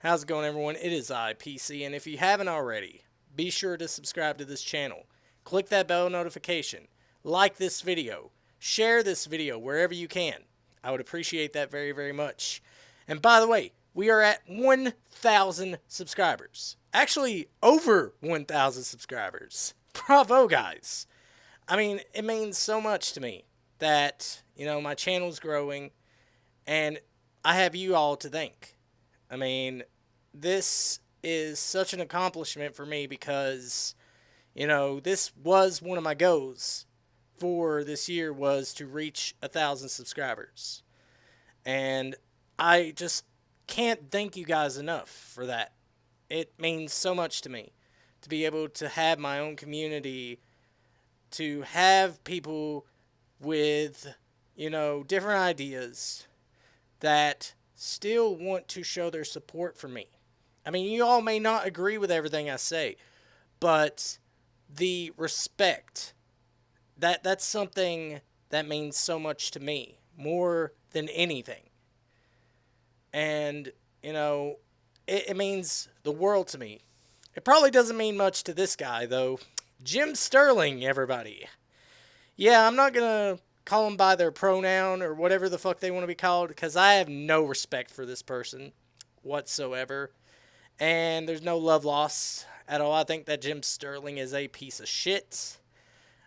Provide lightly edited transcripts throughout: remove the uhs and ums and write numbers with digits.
How's it going, everyone? It is PC, and if you haven't already, be sure to subscribe to this channel. Click that bell notification. Like this video. Share this video wherever you can. I would appreciate that very, very much. And by the way, we are at 1,000 subscribers. Actually, over 1,000 subscribers. Bravo, guys. I mean, it means so much to me that, my channel's growing, and I have you all to thank. I mean, this is such an accomplishment for me because, this was one of my goals for this year was to reach 1,000 subscribers. And I just can't thank you guys enough for that. It means so much to me to be able to have my own community, to have people with, different ideas that still want to show their support for me. I mean, you all may not agree with everything I say, but the respect, that's something that means so much to me, more than anything. And, it means the world to me. It probably doesn't mean much to this guy, though. Jim Sterling, everybody. Yeah, I'm not going to call them by their pronoun or whatever the fuck they want to be called, because I have no respect for this person whatsoever. And there's no love loss at all. I think that Jim Sterling is a piece of shit.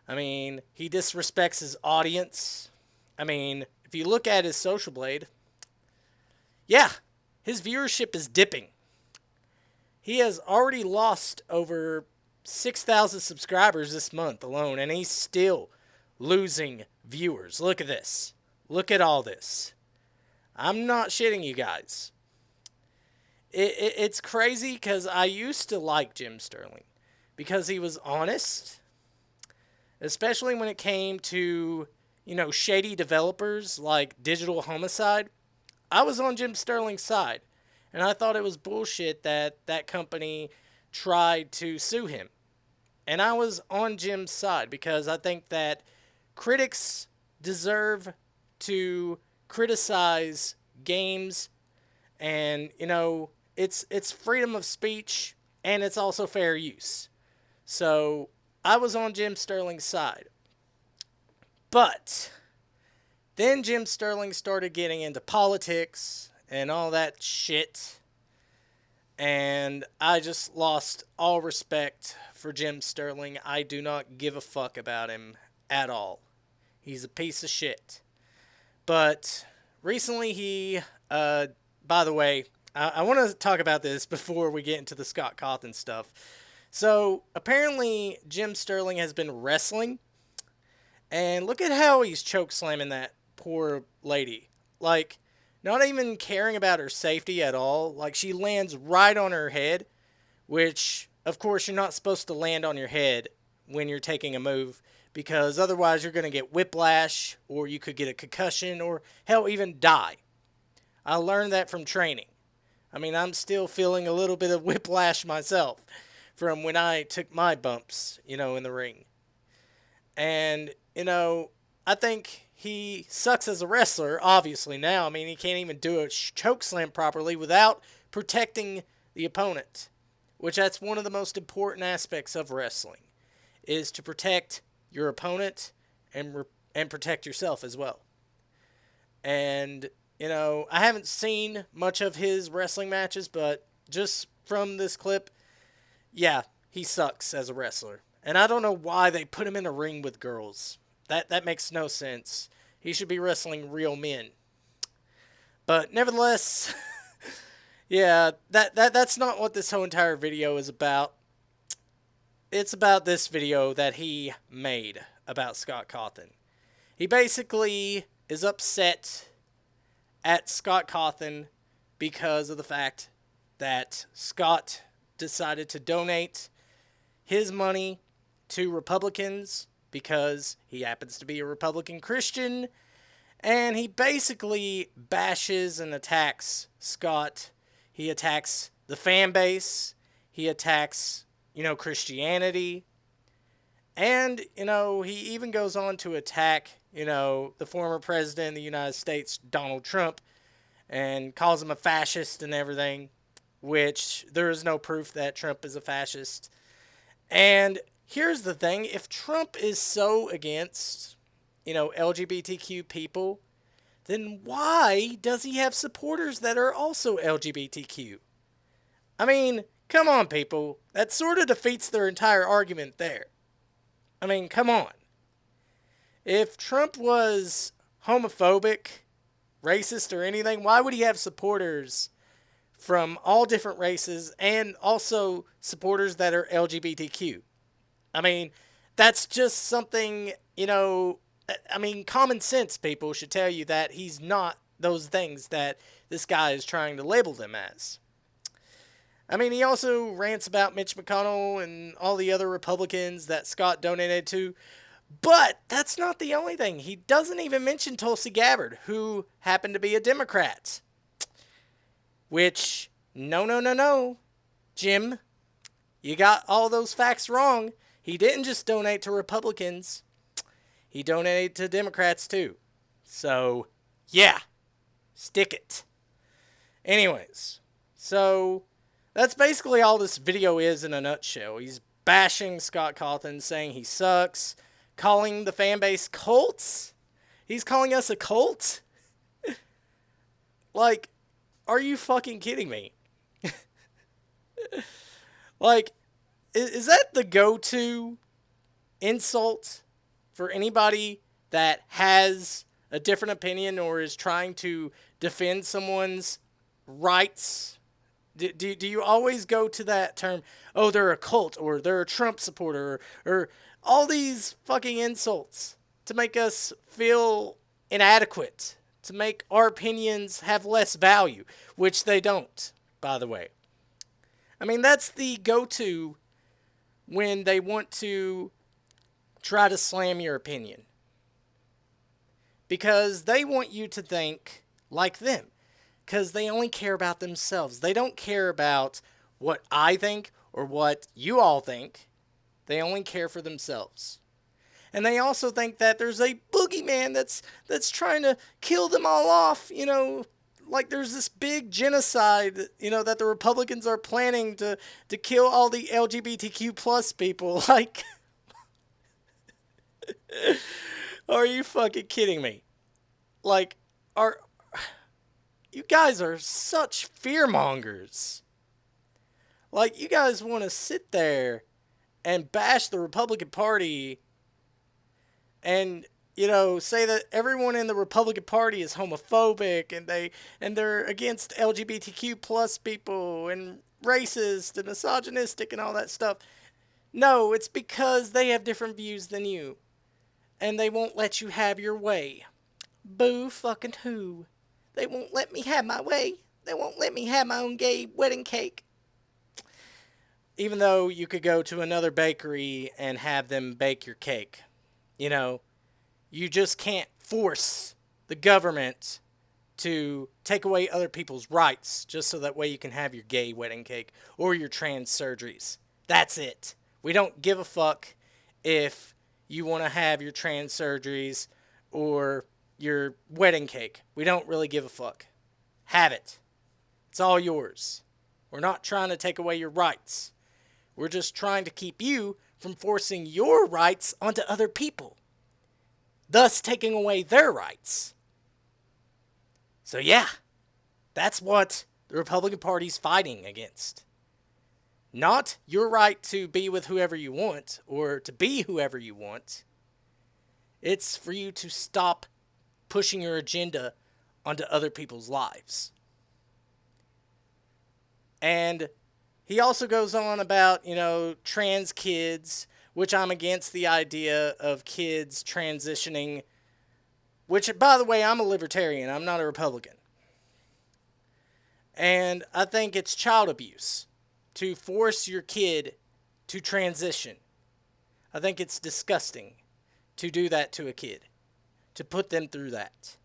I mean, he disrespects his audience. I mean, if you look at his Social Blade, yeah, his viewership is dipping. He has already lost over 6,000 subscribers this month alone, and he's still losing viewers. Look at this. Look at all this. I'm not shitting you guys. It's crazy because I used to like Jim Sterling because he was honest, especially when it came to, shady developers like Digital Homicide. I was on Jim Sterling's side, and I thought it was bullshit that that company tried to sue him. And I was on Jim's side because I think that critics deserve to criticize games, and, it's freedom of speech, and it's also fair use. So I was on Jim Sterling's side. But then Jim Sterling started getting into politics and all that shit. And I just lost all respect for Jim Sterling. I do not give a fuck about him at all. He's a piece of shit. But recently by the way, I want to talk about this before we get into the Scott Cawthon stuff. So apparently Jim Sterling has been wrestling. And look at how he's choke slamming that poor lady. Like, not even caring about her safety at all. Like, she lands right on her head, which, of course, you're not supposed to land on your head when you're taking a move, because otherwise you're going to get whiplash, or you could get a concussion, or hell, even die. I learned that from training. I mean, I'm still feeling a little bit of whiplash myself from when I took my bumps, in the ring. And, I think he sucks as a wrestler, obviously, now. I mean, he can't even do a choke slam properly without protecting the opponent, which that's one of the most important aspects of wrestling, is to protect your opponent and protect yourself as well. And, I haven't seen much of his wrestling matches, but just from this clip, yeah, he sucks as a wrestler. And I don't know why they put him in a ring with girls. That makes no sense. He should be wrestling real men. But nevertheless, yeah, that's not what this whole entire video is about. It's about this video that he made about Scott Cawthon. He basically is upset at Scott Cawthon because of the fact that Scott decided to donate his money to Republicans because he happens to be a Republican Christian, and he basically bashes and attacks Scott. He attacks the fan base. He attacks, Christianity. And, he even goes on to attack, the former president of the United States, Donald Trump, and calls him a fascist and everything. which there is no proof that Trump is a fascist. And here's the thing, if Trump is so against, LGBTQ people, then why does he have supporters that are also LGBTQ? I mean, come on, people. That sort of defeats their entire argument there. I mean, come on. If Trump was homophobic, racist, or anything, why would he have supporters from all different races and also supporters that are LGBTQ? I mean, that's just something, common sense people should tell you that he's not those things that this guy is trying to label them as. I mean, he also rants about Mitch McConnell and all the other Republicans that Scott donated to. But that's not the only thing. He doesn't even mention Tulsi Gabbard, who happened to be a Democrat. Which, no, Jim. You got all those facts wrong. He didn't just donate to Republicans. He donated to Democrats too. So, yeah. Stick it. Anyways, so that's basically all this video is in a nutshell. He's bashing Scott Cawthon, saying he sucks, calling the fan base cults. He's calling us a cult? Like, are you fucking kidding me? Like, is that the go-to insult for anybody that has a different opinion or is trying to defend someone's rights? Do you always go to that term, oh, they're a cult, or they're a Trump supporter, or all these fucking insults to make us feel inadequate, to make our opinions have less value, which they don't, by the way. I mean, that's the go-to when they want to try to slam your opinion. Because they want you to think like them. Because they only care about themselves. They don't care about what I think or what you all think. They only care for themselves. And they also think that there's a boogeyman that's trying to kill them all off, like there's this big genocide, that the Republicans are planning to kill all the LGBTQ plus people. Like, are you fucking kidding me? Like, you guys are such fearmongers. Like, you guys want to sit there and bash the Republican Party and say that everyone in the Republican Party is homophobic and they're against LGBTQ plus people and racist and misogynistic and all that stuff. No, it's because they have different views than you. And they won't let you have your way. Boo fucking who? They won't let me have my way. They won't let me have my own gay wedding cake. Even though you could go to another bakery and have them bake your cake. You just can't force the government to take away other people's rights just so that way you can have your gay wedding cake or your trans surgeries. That's it. We don't give a fuck if you want to have your trans surgeries or your wedding cake. We don't really give a fuck. Have it. It's all yours. We're not trying to take away your rights. We're just trying to keep you from forcing your rights onto other people, thus taking away their rights. So yeah, that's what the Republican Party's fighting against. Not your right to be with whoever you want or to be whoever you want. It's for you to stop pushing your agenda onto other people's lives. And he also goes on about, trans kids, which I'm against the idea of kids transitioning, which, by the way, I'm a libertarian. I'm not a Republican. And I think it's child abuse to force your kid to transition. I think it's disgusting to do that to a kid, to put them through that,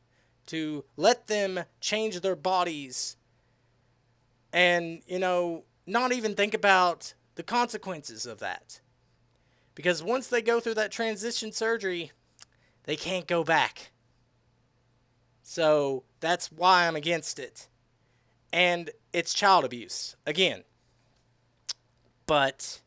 to let them change their bodies and, not even think about the consequences of that. Because once they go through that transition surgery, they can't go back. So that's why I'm against it. And it's child abuse, again. But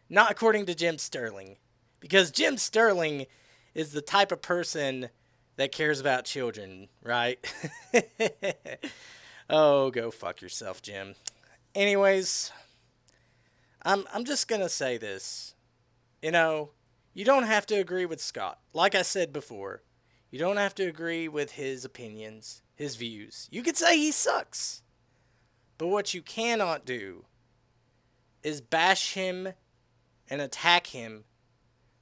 not according to Jim Sterling. Because Jim Sterling is the type of person that cares about children, right? Oh, go fuck yourself, Jim. Anyways, I'm just going to say this. You know, you don't have to agree with Scott. Like I said before, you don't have to agree with his opinions, his views. You could say he sucks. But what you cannot do is bash him and attack him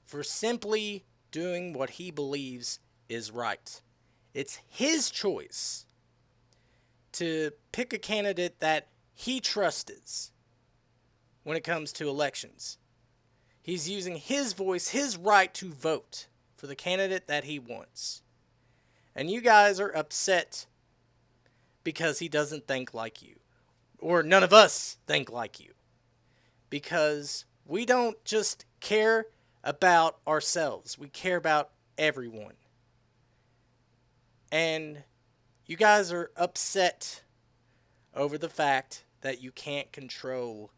for simply doing what he believes is right. It's his choice to pick a candidate that he trusts when it comes to elections. He's using his voice, his right to vote for the candidate that he wants. And you guys are upset because he doesn't think like you. Or none of us think like you. Because we don't just care about ourselves. We care about everyone. And you guys are upset over the fact that you can't control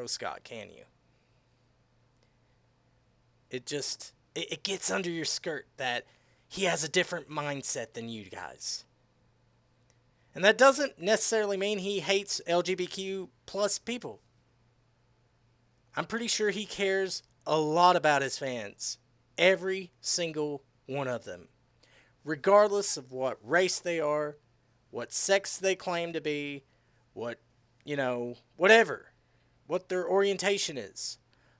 Scott, can you? It gets under your skirt that he has a different mindset than you guys. And that doesn't necessarily mean he hates LGBTQ plus people. I'm pretty sure he cares a lot about his fans. Every single one of them. Regardless of what race they are, what sex they claim to be, whatever. What their orientation is.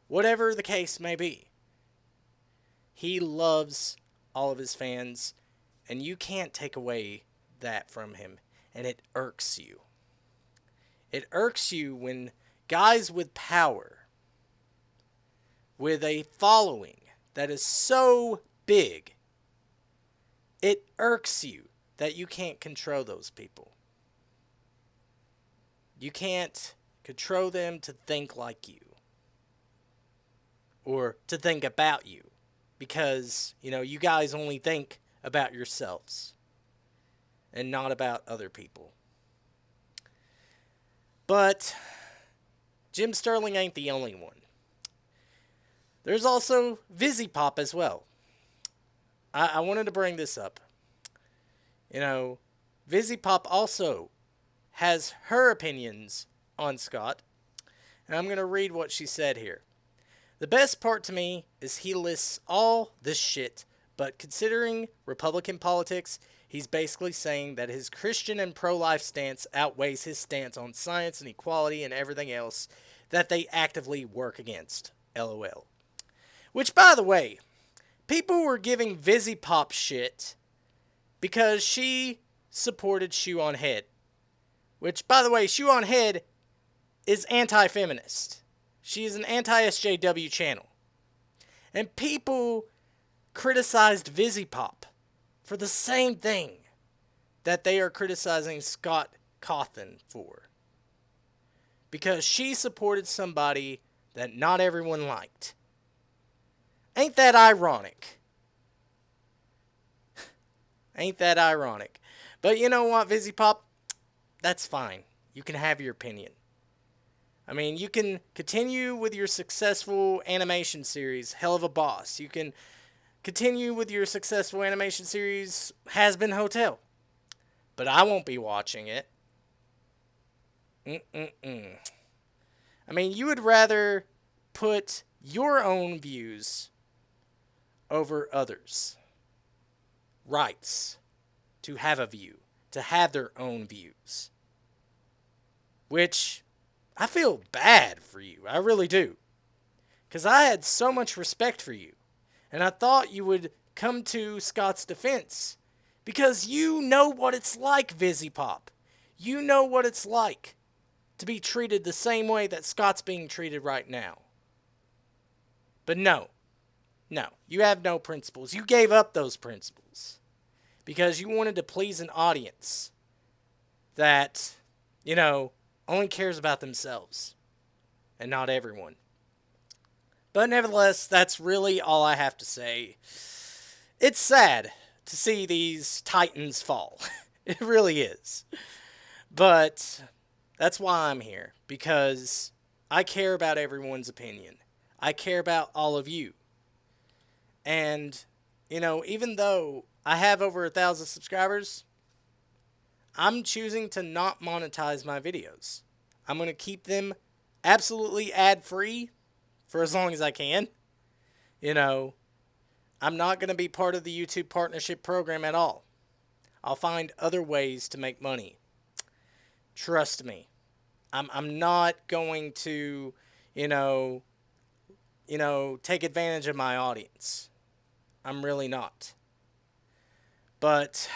Whatever the case may be. He loves all of his fans, and you can't take away that from him. And it irks you. It irks you when guys with power, with a following that is so big, it irks you that you can't control those people. You can't control them to think like you. Or to think about you. Because, you guys only think about yourselves. And not about other people. But Jim Sterling ain't the only one. There's also VizzyPop as well. I wanted to bring this up. VizzyPop also has her opinions on Scott. And I'm going to read what she said here. The best part to me is he lists all this shit, but considering Republican politics, he's basically saying that his Christian and pro-life stance outweighs his stance on science and equality and everything else that they actively work against. LOL. Which, by the way, people were giving VizzyPop shit because she supported Shoe on Head. Which, by the way, Shoe on Head is anti-feminist. She is an anti-SJW channel. And people criticized VizzyPop for the same thing that they are criticizing Scott Cawthon for. Because she supported somebody that not everyone liked. Ain't that ironic? Ain't that ironic? But you know what, VizzyPop? That's fine. You can have your opinion. I mean, you can continue with your successful animation series, Helluva Boss. You can continue with your successful animation series, Hazbin Hotel. But I won't be watching it. I mean, you would rather put your own views over others' rights to have a view, to have their own views. Which I feel bad for you. I really do. Because I had so much respect for you. And I thought you would come to Scott's defense. Because you know what it's like, VizzyPop. You know what it's like to be treated the same way that Scott's being treated right now. But no. No. You have no principles. You gave up those principles. Because you wanted to please an audience that, only cares about themselves. And not everyone. But nevertheless, that's really all I have to say. It's sad to see these titans fall. It really is. But that's why I'm here, because I care about everyone's opinion. I care about all of you. And, even though I have over 1,000 subscribers, I'm choosing to not monetize my videos. I'm going to keep them absolutely ad free for as long as I can. You know, I'm not going to be part of the YouTube partnership program at all. I'll find other ways to make money. Trust me. I'm not going to, you know, take advantage of my audience. I'm really not. But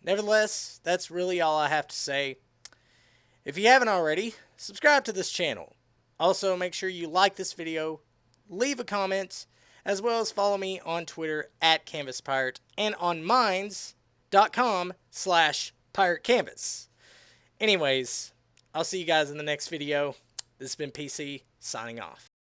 nevertheless, that's really all I have to say. If you haven't already, subscribe to this channel. Also, make sure you like this video, leave a comment, as well as follow me on Twitter at CanvasPirate and on minds.com/PirateCanvas. Anyways, I'll see you guys in the next video. This has been PC, signing off.